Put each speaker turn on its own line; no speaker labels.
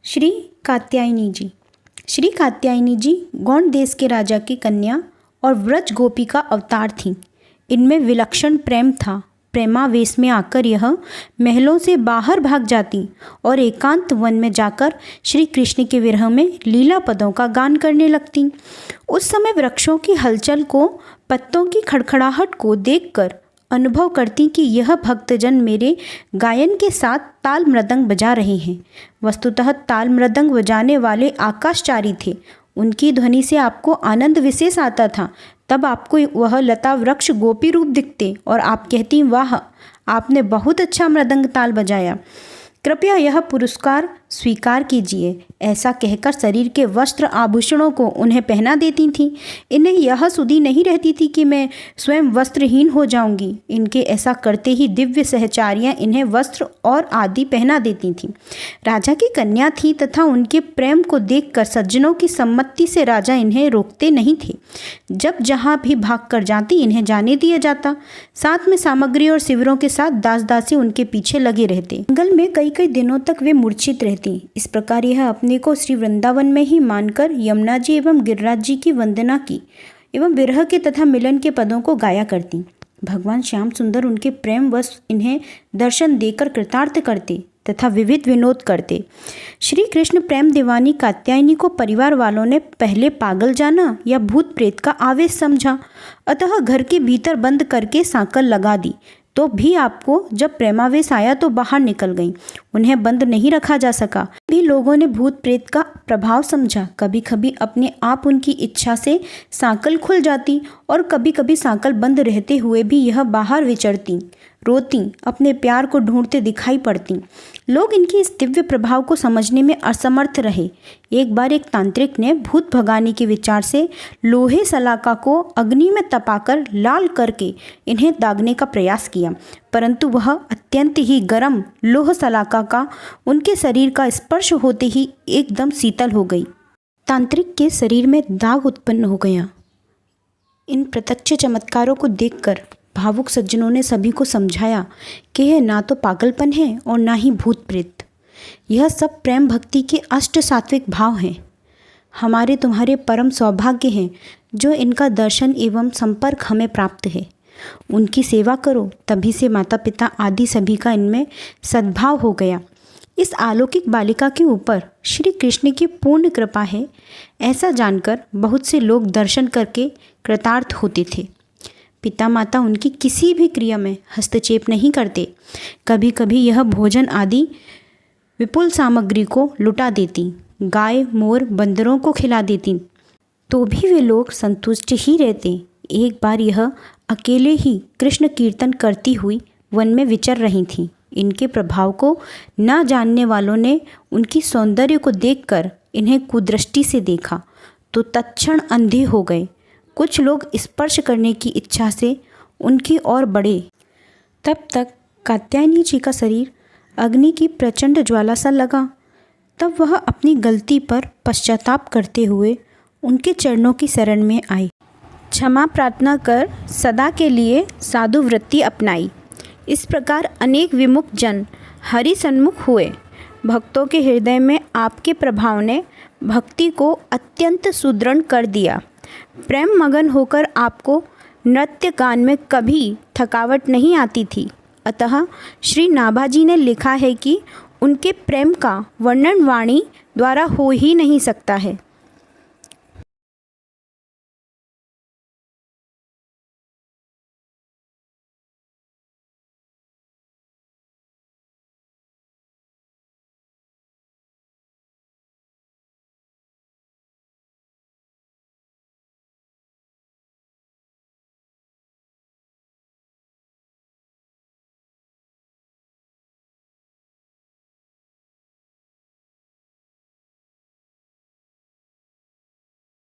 श्री कात्यायनी जी। श्री कात्यायनी जी गौंड देश के राजा की कन्या और व्रज गोपी का अवतार थीं। इनमें विलक्षण प्रेम था। प्रेमावेश में आकर यह महलों से बाहर भाग जाती और एकांत वन में जाकर श्री कृष्ण के विरह में लीला पदों का गान करने लगती। उस समय वृक्षों की हलचल को, पत्तों की खड़खड़ाहट को देखकर अनुभव करती कि यह भक्तजन मेरे गायन के साथ ताल मृदंग बजा रहे हैं। वस्तुतः ताल मृदंग बजाने वाले आकाशचारी थे। उनकी ध्वनि से आपको आनंद विशेष आता था। तब आपको वह लता वृक्ष गोपी रूप दिखते और आप कहती, वाह, आपने बहुत अच्छा मृदंग ताल बजाया, कृपया यह पुरस्कार स्वीकार कीजिए। ऐसा कहकर शरीर के वस्त्र आभूषणों को उन्हें पहना देती थीं। इन्हें यह सुधि नहीं रहती थी कि मैं स्वयं वस्त्रहीन हो जाऊंगी। इनके ऐसा करते ही दिव्य सहचारियां इन्हें वस्त्र और आदि पहना देती थीं। राजा की कन्या थी तथा उनके प्रेम को देखकर सज्जनों की सम्मति से राजा इन्हें रोकते नहीं थे। जब जहाँ भी भाग कर जाती इन्हें जाने दिया जाता। साथ में सामग्री और शिविरों के साथ दास दासी उनके पीछे लगे रहते। जंगल में कई कई दिनों तक वे मूर्छित रहती। इस प्रकार यह अपने को श्री वृंदावन में ही मानकर यमुना जी एवं गिरिराज जी की वंदना की एवं विरह के तथा मिलन के पदों को गाया करती। भगवान श्याम सुंदर उनके प्रेम वश इन्हें दर्शन देकर कृतार्थ करते तथा विविध विनोद करते। श्री कृष्ण प्रेम दीवानी कात्यायनी को परिवार वालों ने पहले पागल जाना या भूत प्रेत का आवेश समझा, अतः घर के भीतर बंद करके सांकल लगा दी। तो भी आपको जब प्रेमावेश आया तो बाहर निकल गईं। उन्हें बंद नहीं रखा जा सका। भी लोगों ने भूत प्रेत का प्रभाव समझा। कभी कभी अपने आप उनकी इच्छा से सांकल खुल जाती और कभी कभी सांकल बंद रहते हुए भी यह बाहर विचरती, रोती, अपने प्यार को ढूंढते दिखाई पड़ती। लोग इनकी इस दिव्य प्रभाव को समझने में असमर्थ रहे। एक बार एक तांत्रिक ने भूत भगाने के विचार से लोहे सलाका को अग्नि में तपाकर लाल करके इन्हें दागने का प्रयास किया, परंतु वह अत्यंत ही गर्म लोह सलाका का उनके शरीर का स्पर्श होते ही एकदम शीतल हो गई। तांत्रिक के शरीर में दाग उत्पन्न हो गया। इन प्रत्यक्ष चमत्कारों को देखकर भावुक सज्जनों ने सभी को समझाया कि यह ना तो पागलपन है और ना ही भूत प्रेत। यह सब प्रेम भक्ति के अष्ट सात्विक भाव हैं। हमारे तुम्हारे परम सौभाग्य हैं जो इनका दर्शन एवं संपर्क हमें प्राप्त है। उनकी सेवा करो, तभी से माता पिता आदि सभी का इनमें सद्भाव हो गया। इस अलौकिक बालिका के ऊपर श्री कृष्ण की पूर्ण कृपा है, ऐसा जानकर बहुत से लोग दर्शन करके कृतार्थ होते थे। पिता माता उनकी किसी भी क्रिया में हस्तक्षेप नहीं करते। कभी कभी यह भोजन आदि विपुल सामग्री को लुटा देती, गाय मोर बंदरों को खिला देती, तो भी वे लोग संतुष्ट ही रहते। एक बार यह अकेले ही कृष्ण कीर्तन करती हुई वन में विचर रही थीं। इनके प्रभाव को न जानने वालों ने उनकी सौंदर्य को देखकर इन्हें कुदृष्टि से देखा तो तत्क्षण अंधे हो गए। कुछ लोग स्पर्श करने की इच्छा से उनकी ओर बढ़े। तब तक कात्यायनी जी का शरीर अग्नि की प्रचंड ज्वाला सा लगा। तब वह अपनी गलती पर पश्चाताप करते हुए उनके चरणों की शरण में आई। क्षमा प्रार्थना कर सदा के लिए साधु वृत्ति अपनाई। इस प्रकार अनेक विमुख जन हरि सन्मुख हुए। भक्तों के हृदय में आपके प्रभाव ने भक्ति को अत्यंत सुदृढ़ कर दिया। प्रेम मगन होकर आपको नृत्य गान में कभी थकावट नहीं आती थी। अतः श्री नाभाजी ने लिखा है कि उनके प्रेम का वर्णन वाणी द्वारा हो ही नहीं सकता है।